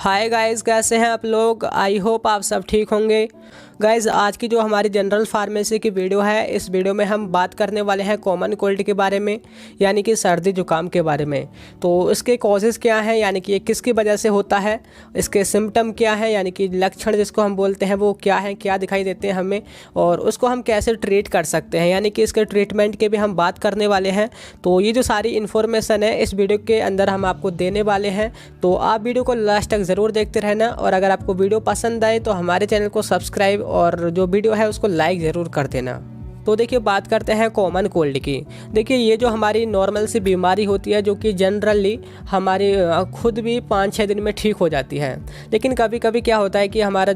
Hi guys, कैसे हैं आप लोग। आई होप आप सब ठीक होंगे। गाइस, आज की जो हमारी जनरल फार्मेसी की वीडियो है, इस वीडियो में हम बात करने वाले हैं कॉमन कोल्ड के बारे में, यानी कि सर्दी जुकाम के बारे में। तो इसके कॉजेज़ क्या हैं, यानी कि ये किसकी वजह से होता है, इसके सिम्टम क्या हैं, यानी कि लक्षण जिसको हम बोलते हैं वो क्या हैं, क्या दिखाई देते हैं हमें, और उसको हम कैसे ट्रीट कर सकते हैं, यानी कि इसके ट्रीटमेंट के भी हम बात करने वाले हैं। तो ये जो सारी इन्फॉर्मेशन है इस वीडियो के अंदर हम आपको देने वाले हैं। तो आप वीडियो को लास्ट तक ज़रूर देखते रहना, और अगर आपको वीडियो पसंद आए तो हमारे चैनल को सब्सक्राइब और जो वीडियो है उसको लाइक ज़रूर कर देना। तो देखिए, बात करते हैं कॉमन कोल्ड की। देखिए, ये जो हमारी नॉर्मल सी बीमारी होती है, जो कि जनरली हमारी खुद भी 5-6 दिन में ठीक हो जाती है। लेकिन कभी कभी क्या होता है कि हमारा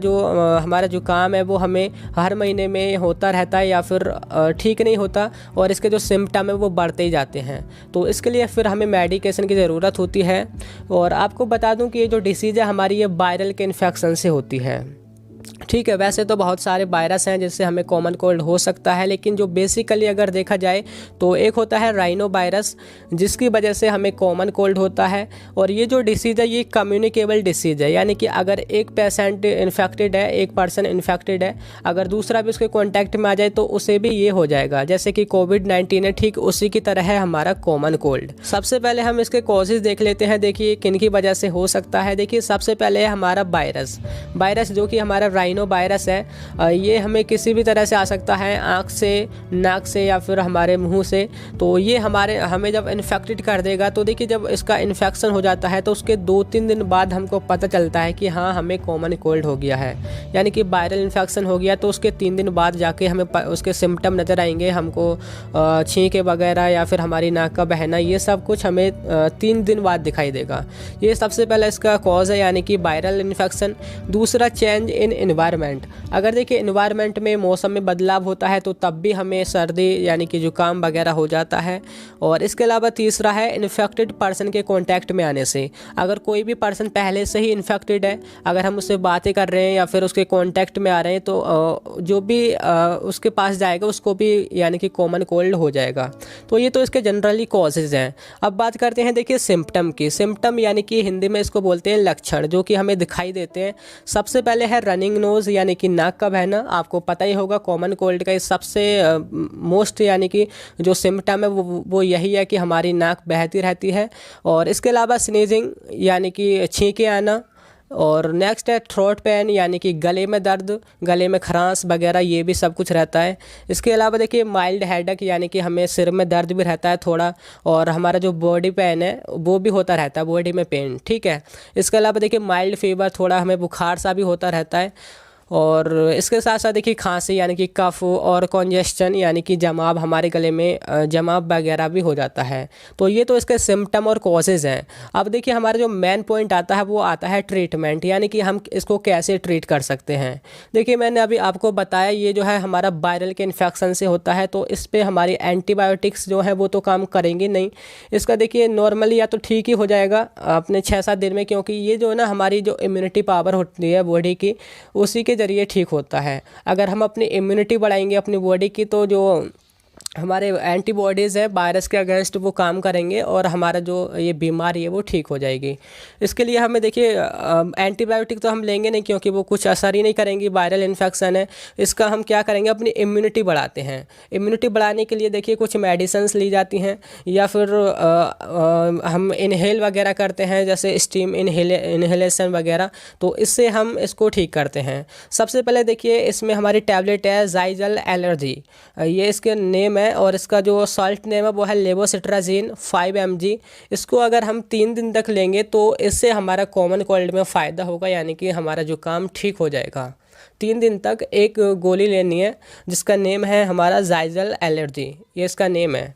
जो काम है वो हमें हर महीने में होता रहता है, या फिर ठीक नहीं होता, और इसके जो सिम्टम है वो बढ़ते ही जाते हैं। तो इसके लिए फिर हमें मेडिकेशन की ज़रूरत होती है। और आपको बता दूं कि ये जो डिसीज़ है हमारी, ये वायरल के इन्फेक्शन से होती है। ठीक है, वैसे तो बहुत सारे वायरस हैं जिससे हमें कॉमन कोल्ड हो सकता है, लेकिन जो बेसिकली अगर देखा जाए तो एक होता है राइनो वायरस, जिसकी वजह से हमें कॉमन कोल्ड होता है। और ये जो डिसीज़ है ये कम्युनिकेबल डिसीज़ है, यानी कि अगर एक पेशेंट इन्फेक्टेड है, एक पर्सन इन्फेक्टेड है, अगर दूसरा भी उसके कॉन्टैक्ट में आ जाए तो उसे भी ये हो जाएगा। जैसे कि कोविड-19 है, ठीक उसी की तरह है हमारा कॉमन कोल्ड। सबसे पहले हम इसके कॉजेज़ देख लेते हैं। देखिए, किन की वजह से हो सकता है। देखिए, सबसे पहले है हमारा वायरस जो कि हमारा राइनो वायरस है। ये हमें किसी भी तरह से आ सकता है, आँख से, नाक से, या फिर हमारे मुंह से। तो ये हमें जब इन्फेक्टेड कर देगा, तो देखिए जब इसका इन्फेक्शन हो जाता है तो उसके 2-3 दिन बाद हमको पता चलता है कि हाँ, हमें कॉमन कोल्ड हो गया है, यानी कि वायरल इन्फेक्शन हो गया। तो उसके 3 दिन बाद जाके हमें उसके सिम्टम नज़र आएंगे हमको, छींके वगैरह या फिर हमारी नाक का बहना, ये सब कुछ हमें 3 दिन बाद दिखाई देगा। ये सबसे पहले इसका कॉज है, यानी कि वायरल इन्फेक्शन। दूसरा, चेंज इन एनवायरनमेंट। अगर देखिए एनवायरनमेंट में, मौसम में बदलाव होता है तो तब भी हमें सर्दी यानी कि जुकाम वगैरह हो जाता है। और इसके अलावा तीसरा है इन्फेक्टेड पर्सन के कांटेक्ट में आने से। अगर कोई भी पर्सन पहले से ही इन्फेक्टेड है, अगर हम उससे बातें कर रहे हैं या फिर उसके कांटेक्ट में आ रहे हैं, तो जो भी उसके पास जाएगा उसको भी यानी कि कॉमन कोल्ड हो जाएगा। तो ये तो इसके जनरली कॉजेज़ हैं। अब बात करते हैं देखिए सिम्टम की। सिम्टम यानी कि हिंदी में इसको बोलते हैं लक्षण, जो कि हमें दिखाई देते हैं। सबसे पहले है रनिंग नोज़, यानी कि नाक का बहना। आपको पता ही होगा कॉमन कोल्ड का सबसे मोस्ट यानी कि जो सिम्टम है वो यही है कि हमारी नाक बहती रहती है। और इसके अलावा स्नीजिंग, यानी कि छींके आना। और नेक्स्ट है थ्रोट पेन, यानी कि गले में दर्द, गले में खरांश वगैरह, ये भी सब कुछ रहता है। इसके अलावा देखिए माइल्ड हेडेक, यानी कि हमें सिर में दर्द भी रहता है थोड़ा, और हमारा जो बॉडी पेन है वो भी होता रहता है, बॉडी में पेन। ठीक है, इसके अलावा देखिए माइल्ड फीवर, थोड़ा हमें बुखार सा भी होता रहता है। और इसके साथ साथ देखिए खांसी, यानी कि कफ, और कॉन्जेस्शन, यानी कि जमाव, हमारे गले में जमाव वगैरह भी हो जाता है। तो ये तो इसके सिम्टम और कॉजेज़ हैं। अब देखिए हमारा जो मेन पॉइंट आता है वो आता है ट्रीटमेंट, यानी कि हम इसको कैसे ट्रीट कर सकते हैं। देखिए, मैंने अभी आपको बताया ये जो है हमारा वायरल के इन्फेक्शन से होता है, तो इस पर हमारी एंटीबायोटिक्स जो है वो तो काम करेंगी नहीं। इसका देखिए नॉर्मली या तो ठीक ही हो जाएगा अपने 6-7 दिन में, क्योंकि ये जो है ना हमारी जो इम्यूनिटी पावर होती है बॉडी की, उसी के जरिए ठीक होता है। अगर हम अपनी इम्यूनिटी बढ़ाएंगे अपनी बॉडी की, तो जो हमारे एंटीबॉडीज़ है वायरस के अगेंस्ट वो काम करेंगे, और हमारा जो ये बीमारी है वो ठीक हो जाएगी। इसके लिए हमें देखिए एंटीबायोटिक तो हम लेंगे नहीं, क्योंकि वो कुछ असर ही नहीं करेंगी, वायरल इन्फेक्शन है। इसका हम क्या करेंगे, अपनी इम्यूनिटी बढ़ाते हैं। इम्यूनिटी बढ़ाने के लिए देखिए कुछ मेडिसिन्स ली जाती हैं, या फिर हम इनहेल वगैरह करते हैं, जैसे स्टीम इनहेलेशन वगैरह। तो इससे हम इसको ठीक करते हैं। सबसे पहले देखिए इसमें हमारी टैबलेट है ज़ाइजल एलर्जी, ये इसके नेम है, और इसका जो सॉल्ट नेम है वो है लेवोसिट्राजीन 5 mg। इसको अगर हम 3 दिन तक लेंगे तो इससे हमारा कॉमन कोल्ड में फ़ायदा होगा, यानी कि हमारा जुकाम ठीक हो जाएगा। 3 दिन तक एक गोली लेनी है, जिसका नेम है हमारा ज़ाइजल एलर्जी, ये इसका नेम है।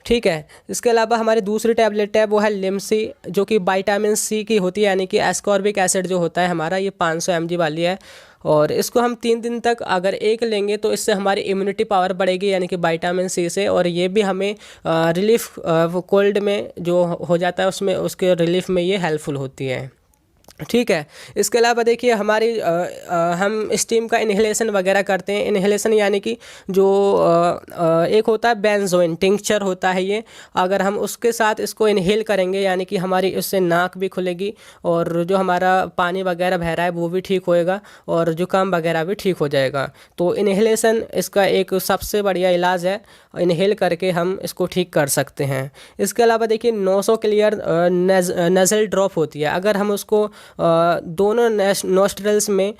ठीक है, इसके अलावा हमारी दूसरी टैबलेट है वो है लिमसी, जो कि विटामिन सी की होती है, यानी कि एस्कॉर्बिक एसिड जो होता है हमारा, ये 500 mg वाली है। और इसको हम 3 दिन तक अगर एक लेंगे तो इससे हमारी इम्यूनिटी पावर बढ़ेगी, यानी कि विटामिन सी से। और ये भी हमें रिलीफ कोल्ड में जो हो जाता है उसमें, उसके रिलीफ में ये हेल्पफुल होती है। ठीक है। इसके अलावा देखिए हमारी हम स्टीम का इन्हेलेशन वगैरह करते हैं। इन्हेलेशन यानी कि जो एक होता है बेंजोइन टिंक्चर होता है ये, अगर हम उसके साथ इसको इन्हेल करेंगे यानी कि हमारी उससे नाक भी खुलेगी और जो हमारा पानी वगैरह बह रहा है वो भी ठीक होएगा और जुकाम वगैरह भी ठीक हो जाएगा। तो इन्हेलेशन इसका एक सबसे बढ़िया इलाज है, इन्हेल करके हम इसको ठीक कर सकते हैं। इसके अलावा देखिए नोसो क्लियर नज़ल ड्रॉप होती है, अगर हम उसको दोनों नोस्ट्रल्स में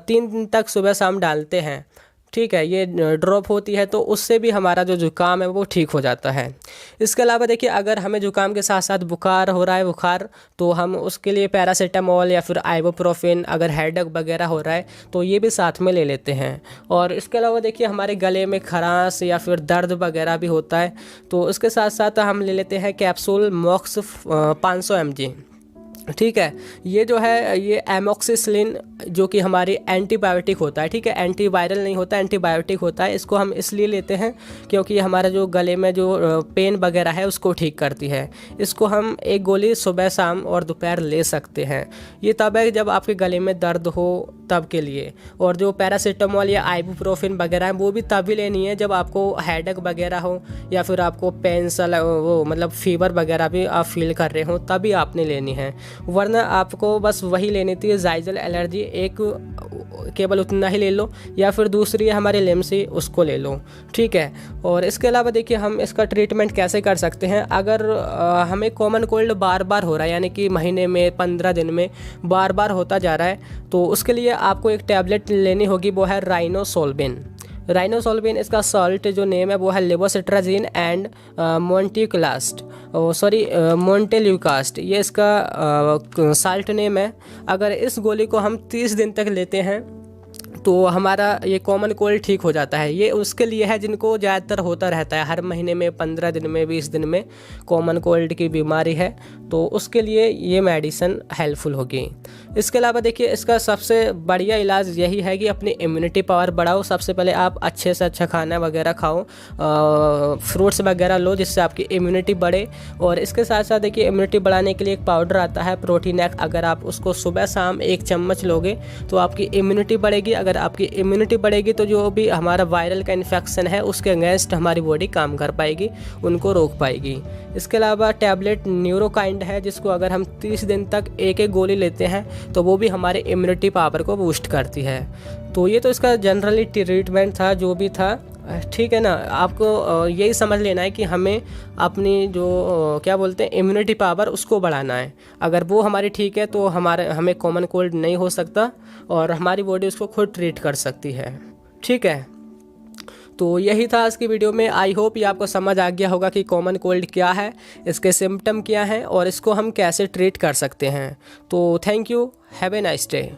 3 दिन तक सुबह शाम डालते हैं, ठीक है, ये ड्रॉप होती है तो उससे भी हमारा जो जुकाम है वो ठीक हो जाता है। इसके अलावा देखिए अगर हमें जुकाम के साथ साथ बुखार हो रहा है तो हम उसके लिए पैरासीटामोल या फिर आइबुप्रोफेन, अगर हेडेक वगैरह हो रहा है तो ये भी साथ में ले लेते हैं। और इसके अलावा देखिए हमारे गले में खराश या फिर दर्द वगैरह भी होता है तो उसके साथ साथ हम ले लेते हैं कैप्सूल मॉक्स 500 mg। ठीक है, ये जो है ये एमोक्सिसिलिन जो कि हमारी एंटीबायोटिक होता है, ठीक है, एंटीवायरल नहीं होता, एंटीबायोटिक होता है। इसको हम इसलिए लेते हैं क्योंकि हमारा जो गले में जो पेन वगैरह है उसको ठीक करती है। इसको हम एक गोली सुबह शाम और दोपहर ले सकते हैं। ये तब है जब आपके गले में दर्द हो तब के लिए। और जो पैरासीटामोल या आइबुप्रोफेन वगैरह है वो भी तभी लेनी है जब आपको हेडेक वगैरह हो या फिर आपको पेंसल वो मतलब फीवर वगैरह भी आप फील कर रहे हो तभी आपने लेनी है, वरना आपको बस वही लेनी थी ज़ाइजल एलर्जी, एक केवल उतना ही ले लो या फिर दूसरी है हमारे लिम्सी उसको ले लो। ठीक है, और इसके अलावा देखिए हम इसका ट्रीटमेंट कैसे कर सकते हैं। अगर हमें कॉमन कोल्ड बार बार हो रहा है यानी कि महीने में 15 दिन में बार बार होता जा रहा है तो उसके लिए आपको एक टैबलेट लेनी होगी, वो है राइनोसोल्बिन। राइनोसोल्बिन इसका सॉल्ट जो नेम है वो है लेवोसिट्राजीन एंड मोन्टेल्यूकास्ट, ये इसका साल्ट नेम है। अगर इस गोली को हम 30 दिन तक लेते हैं तो हमारा ये कॉमन कोल्ड ठीक हो जाता है। ये उसके लिए है जिनको ज़्यादातर होता रहता है हर महीने में 15 दिन में 20 दिन में कॉमन कोल्ड की बीमारी है तो उसके लिए ये मेडिसिन हेल्पफुल होगी। इसके अलावा देखिए इसका सबसे बढ़िया इलाज यही है कि अपनी इम्यूनिटी पावर बढ़ाओ। सबसे पहले आप अच्छे से अच्छा खाना वगैरह खाओ, फ्रूट्स वगैरह लो जिससे आपकी इम्यूनिटी बढ़े। और इसके साथ साथ देखिए इम्यूनिटी बढ़ाने के लिए एक पाउडर आता है प्रोटीन एक्ट, अगर आप उसको सुबह शाम 1 चम्मच लोगे तो आपकी इम्यूनिटी बढ़ेगी। अगर आपकी इम्यूनिटी बढ़ेगी तो जो भी हमारा वायरल का इन्फेक्शन है उसके अगेंस्ट हमारी बॉडी काम कर पाएगी, उनको रोक पाएगी। इसके अलावा टैबलेट न्यूरोकाइंड है जिसको अगर हम 30 दिन तक एक एक गोली लेते हैं तो वो भी हमारे इम्यूनिटी पावर को बूस्ट करती है। तो ये तो इसका जनरली ट्रीटमेंट था जो भी था, ठीक है ना। आपको यही समझ लेना है कि हमें अपनी जो क्या बोलते हैं इम्यूनिटी पावर उसको बढ़ाना है। अगर वो हमारी ठीक है तो हमें कॉमन कोल्ड नहीं हो सकता और हमारी बॉडी उसको खुद ट्रीट कर सकती है। ठीक है, तो यही था आज की वीडियो में। आई होप ये आपको समझ आ गया होगा कि कॉमन कोल्ड क्या है, इसके सिम्टम क्या हैं और इसको हम कैसे ट्रीट कर सकते हैं। तो thank you, have a nice day.